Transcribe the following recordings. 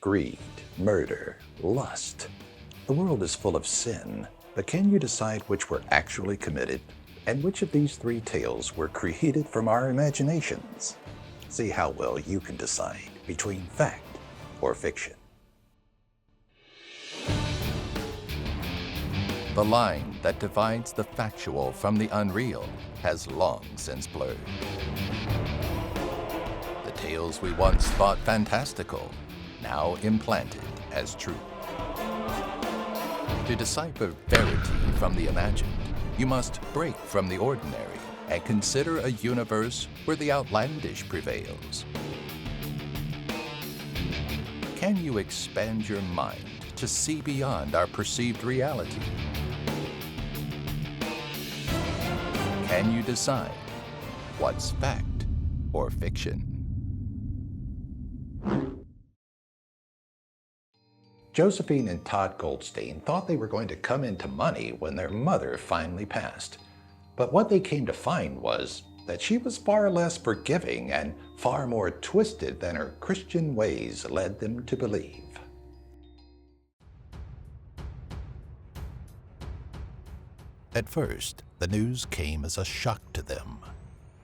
greed, murder, lust. The world is full of sin, but can you decide which were actually committed and which of these three tales were created from our imaginations? See how well you can decide between fact or fiction. The line that divides the factual from the unreal has long since blurred. The tales we once thought fantastical, now implanted as true. To decipher verity from the imagined, you must break from the ordinary and consider a universe where the outlandish prevails. Can you expand your mind to see beyond our perceived reality? Can you decide what's fact or fiction? Josephine and Todd Goldstein thought they were going to come into money when their mother finally passed. But what they came to find was that she was far less forgiving and far more twisted than her Christian ways led them to believe. At first, the news came as a shock to them.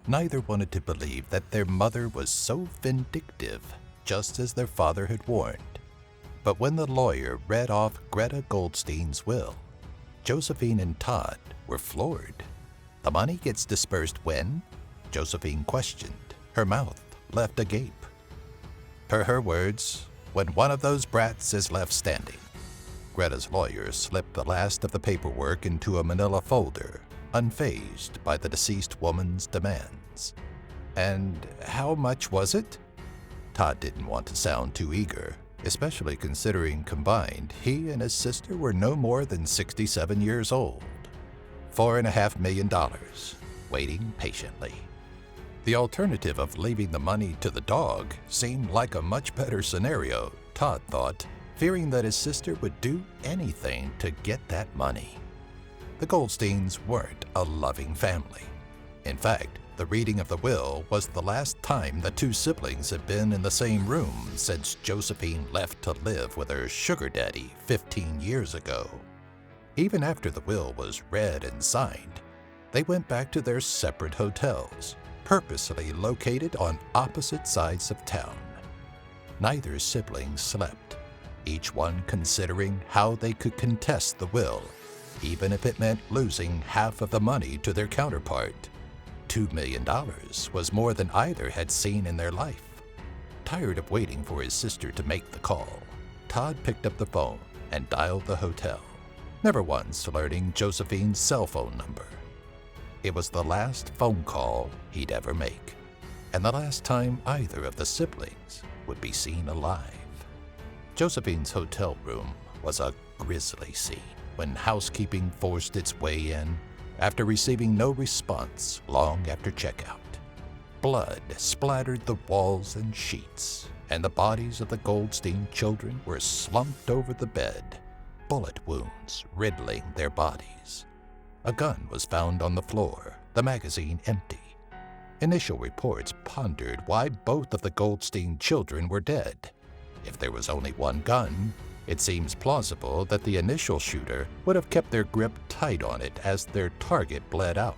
Neither wanted to believe that their mother was so vindictive, just as their father had warned. But when the lawyer read off Greta Goldstein's will, Josephine and Todd were floored. The money gets dispersed when? Josephine questioned. Her mouth left agape. Per her words, when one of those brats is left standing. Greta's lawyer slipped the last of the paperwork into a manila folder, unfazed by the deceased woman's demands. And how much was it? Todd didn't want to sound too eager, especially considering combined he and his sister were no more than 67 years old. $4.5 million, waiting patiently. The alternative of leaving the money to the dog seemed like a much better scenario, Todd thought, fearing that his sister would do anything to get that money. The Goldsteins weren't a loving family. In fact, the reading of the will was the last time the two siblings had been in the same room since Josephine left to live with her sugar daddy 15 years ago. Even after the will was read and signed, they went back to their separate hotels, purposely located on opposite sides of town. Neither sibling slept, each one considering how they could contest the will, even if it meant losing half of the money to their counterpart. $2 million was more than either had seen in their life. Tired of waiting for his sister to make the call, Todd picked up the phone and dialed the hotel, never once learning Josephine's cell phone number. It was the last phone call he'd ever make, and the last time either of the siblings would be seen alive. Josephine's hotel room was a grisly scene when housekeeping forced its way in after receiving no response long after checkout. Blood splattered the walls and sheets, and the bodies of the Goldstein children were slumped over the bed, bullet wounds riddling their bodies. A gun was found on the floor, the magazine empty. Initial reports pondered why both of the Goldstein children were dead. If there was only one gun, it seems plausible that the initial shooter would have kept their grip tight on it as their target bled out.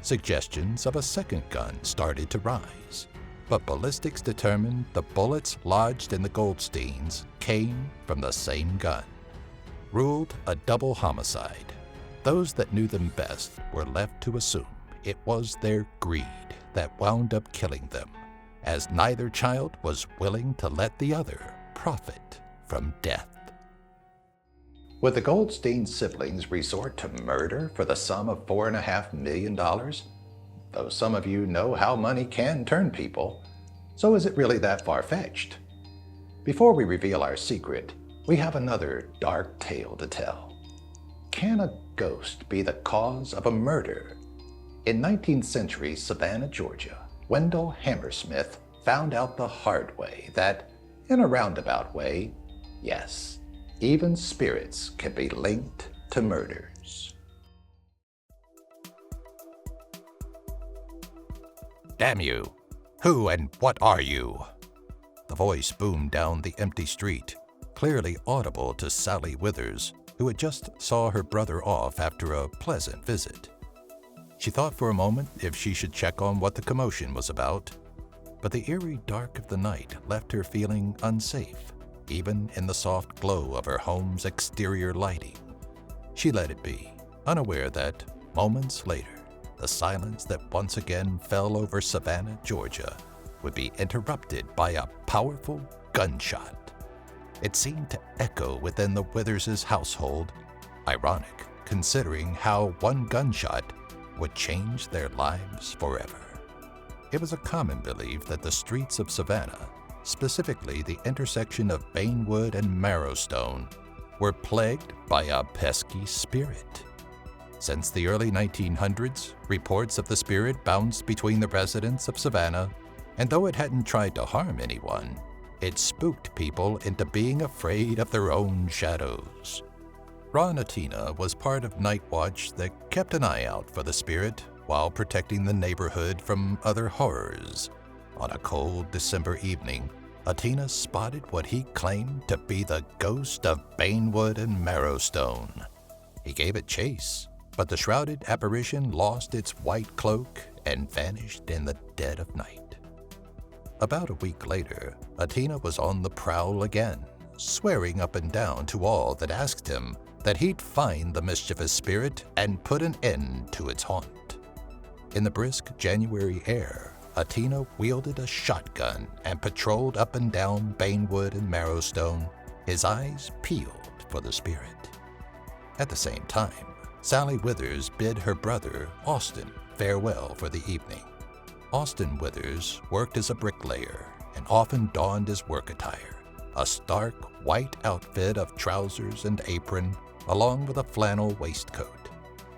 Suggestions of a second gun started to rise, but ballistics determined the bullets lodged in the Goldsteins came from the same gun. Ruled a double homicide. Those that knew them best were left to assume it was their greed that wound up killing them, as neither child was willing to let the other profit from death. Would the Goldstein siblings resort to murder for the sum of $4.5 million? Though some of you know how money can turn people, so is it really that far-fetched? Before we reveal our secret, we have another dark tale to tell. Can a ghost be the cause of a murder? In 19th century Savannah, Georgia, Wendell Hammersmith found out the hard way that, in a roundabout way, yes, even spirits can be linked to murders. Damn you! Who and what are you? The voice boomed down the empty street, clearly audible to Sally Withers, who had just saw her brother off after a pleasant visit. She thought for a moment if she should check on what the commotion was about, but the eerie dark of the night left her feeling unsafe, even in the soft glow of her home's exterior lighting. She let it be, unaware that, moments later, the silence that once again fell over Savannah, Georgia, would be interrupted by a powerful gunshot. It seemed to echo within the Withers' household, ironic considering how one gunshot would change their lives forever. It was a common belief that the streets of Savannah, specifically the intersection of Bainwood and Marrowstone, were plagued by a pesky spirit. Since the early 1900s, reports of the spirit bounced between the residents of Savannah, and though it hadn't tried to harm anyone, it spooked people into being afraid of their own shadows. Ron Atina was part of Night Watch that kept an eye out for the spirit while protecting the neighborhood from other horrors. On a cold December evening, Atina spotted what he claimed to be the ghost of Bainwood and Marrowstone. He gave it chase, but the shrouded apparition lost its white cloak and vanished in the dead of night. About a week later, Atina was on the prowl again, swearing up and down to all that asked him that he'd find the mischievous spirit and put an end to its haunt. In the brisk January air, Atina wielded a shotgun and patrolled up and down Bainwood and Marrowstone, his eyes peeled for the spirit. At the same time, Sally Withers bid her brother, Austin, farewell for the evening. Austin Withers worked as a bricklayer and often donned his work attire, a stark white outfit of trousers and apron, along with a flannel waistcoat.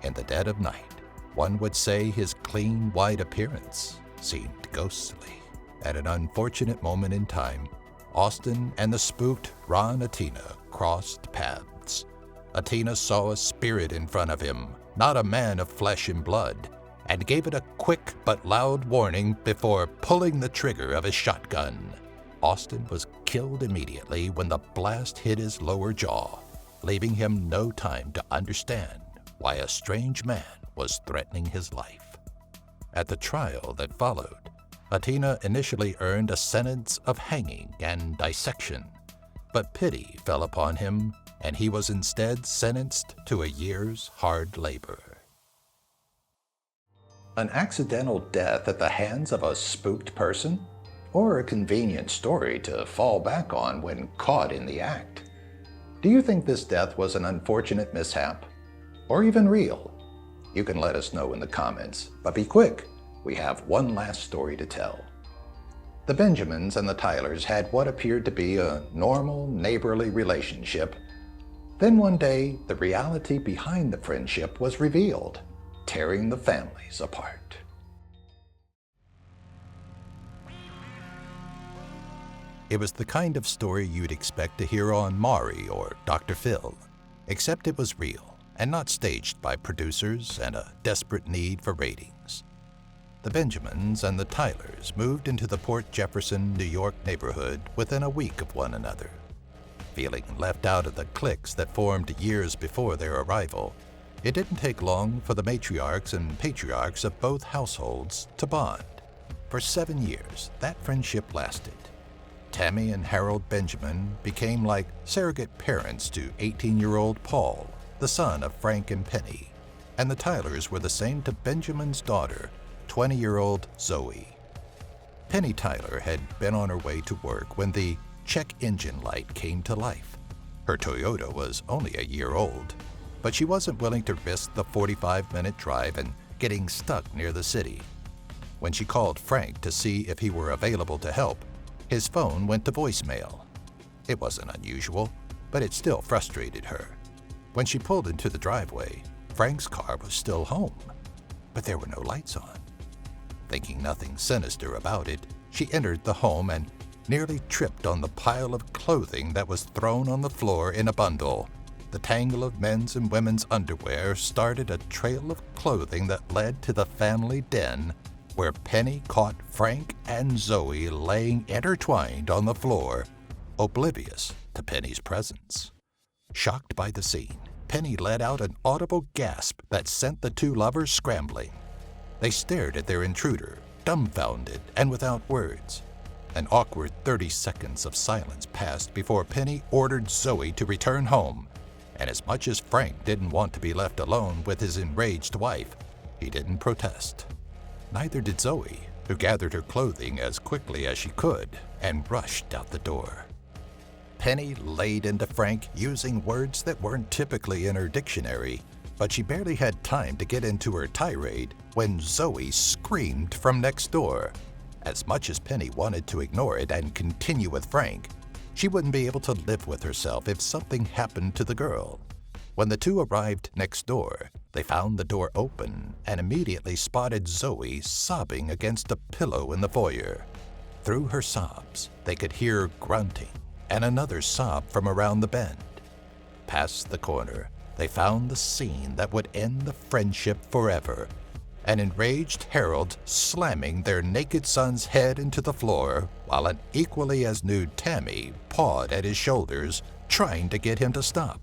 In the dead of night, one would say his clean white appearance seemed ghostly. At an unfortunate moment in time, Austin and the spooked Ron Atina crossed paths. Atina saw a spirit in front of him, not a man of flesh and blood, and gave it a quick but loud warning before pulling the trigger of his shotgun. Austin was killed immediately when the blast hit his lower jaw, leaving him no time to understand why a strange man was threatening his life. At the trial that followed, Atina initially earned a sentence of hanging and dissection, but pity fell upon him, and he was instead sentenced to a year's hard labor. An accidental death at the hands of a spooked person? Or a convenient story to fall back on when caught in the act? Do you think this death was an unfortunate mishap? Or even real? You can let us know in the comments, but be quick, we have one last story to tell. The Benjamins and the Tylers had what appeared to be a normal, neighborly relationship. Then one day, the reality behind the friendship was revealed, tearing the families apart. It was the kind of story you'd expect to hear on Maury or Dr. Phil, except it was real and not staged by producers and a desperate need for ratings. The Benjamins and the Tylers moved into the Port Jefferson, New York neighborhood within a week of one another. Feeling left out of the cliques that formed years before their arrival, it didn't take long for the matriarchs and patriarchs of both households to bond. For 7 years, that friendship lasted. Tammy and Harold Benjamin became like surrogate parents to 18-year-old Paul, the son of Frank and Penny, and the Tylers were the same to Benjamin's daughter, 20-year-old Zoe. Penny Tyler had been on her way to work when the check engine light came to life. Her Toyota was only a year old, but she wasn't willing to risk the 45-minute drive and getting stuck near the city. When she called Frank to see if he were available to help, his phone went to voicemail. It wasn't unusual, but it still frustrated her. When she pulled into the driveway, Frank's car was still home, but there were no lights on. Thinking nothing sinister about it, she entered the home and nearly tripped on the pile of clothing that was thrown on the floor in a bundle. The tangle of men's and women's underwear started a trail of clothing that led to the family den where Penny caught Frank and Zoe laying intertwined on the floor, oblivious to Penny's presence. Shocked by the scene, Penny let out an audible gasp that sent the two lovers scrambling. They stared at their intruder, dumbfounded and without words. An awkward 30 seconds of silence passed before Penny ordered Zoe to return home, and as much as Frank didn't want to be left alone with his enraged wife, he didn't protest. Neither did Zoe, who gathered her clothing as quickly as she could and rushed out the door. Penny laid into Frank using words that weren't typically in her dictionary, but she barely had time to get into her tirade when Zoe screamed from next door. As much as Penny wanted to ignore it and continue with Frank, she wouldn't be able to live with herself if something happened to the girl. When the two arrived next door, they found the door open and immediately spotted Zoe sobbing against a pillow in the foyer. Through her sobs, they could hear grunting and another sob from around the bend. Past the corner, they found the scene that would end the friendship forever. An enraged Harold slamming their naked son's head into the floor while an equally as nude Tammy pawed at his shoulders, trying to get him to stop.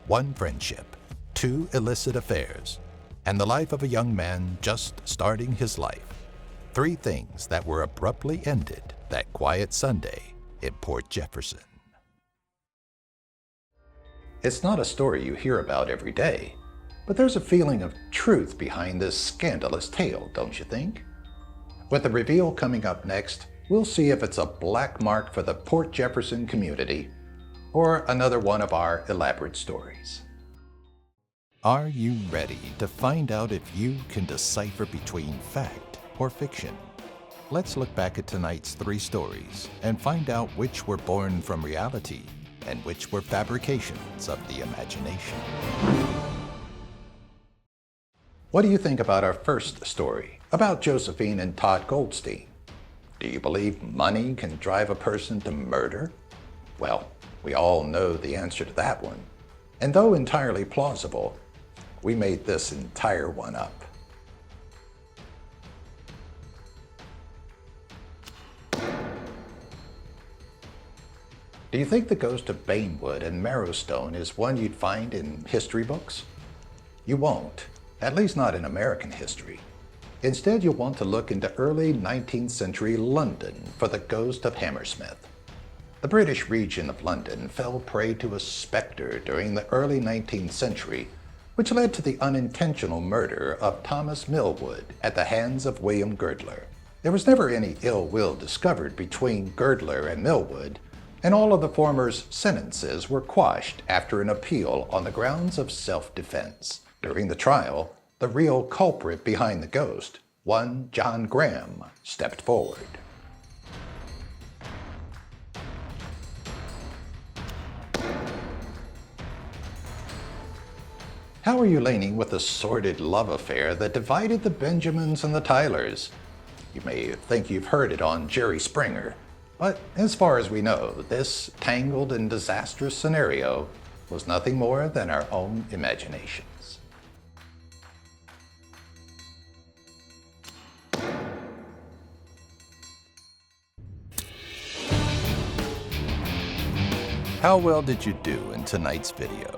One friendship, two illicit affairs, and the life of a young man just starting his life. Three things that were abruptly ended that quiet Sunday in Port Jefferson. It's not a story you hear about every day, but there's a feeling of truth behind this scandalous tale, don't you think? With the reveal coming up next, we'll see if it's a black mark for the Port Jefferson community or another one of our elaborate stories. Are you ready to find out if you can decipher between fact or fiction? Let's look back at tonight's three stories and find out which were born from reality and which were fabrications of the imagination. What do you think about our first story, about Josephine and Todd Goldstein? Do you believe money can drive a person to murder? Well, we all know the answer to that one. And though entirely plausible, we made this entire one up. Do you think the ghost of Bainwood and Marrowstone is one you'd find in history books? You won't, at least not in American history. Instead, you'll want to look into early 19th century London for the ghost of Hammersmith. The British region of London fell prey to a specter during the early 19th century, which led to the unintentional murder of Thomas Millwood at the hands of William Girdler. There was never any ill will discovered between Girdler and Millwood, and all of the former's sentences were quashed after an appeal on the grounds of self-defense. During the trial, the real culprit behind the ghost, one John Graham, stepped forward. How are you leaning with the sordid love affair that divided the Benjamins and the Tylers? You may think you've heard it on Jerry Springer, but as far as we know, this tangled and disastrous scenario was nothing more than our own imaginations. How well did you do in tonight's video?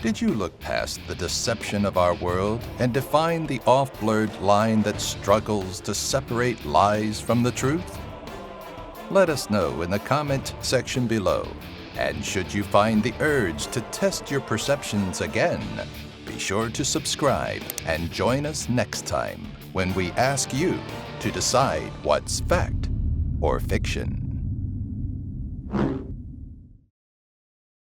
Did you look past the deception of our world and define the off-blurred line that struggles to separate lies from the truth? Let us know in the comment section below. And should you find the urge to test your perceptions again, be sure to subscribe and join us next time when we ask you to decide what's fact or fiction.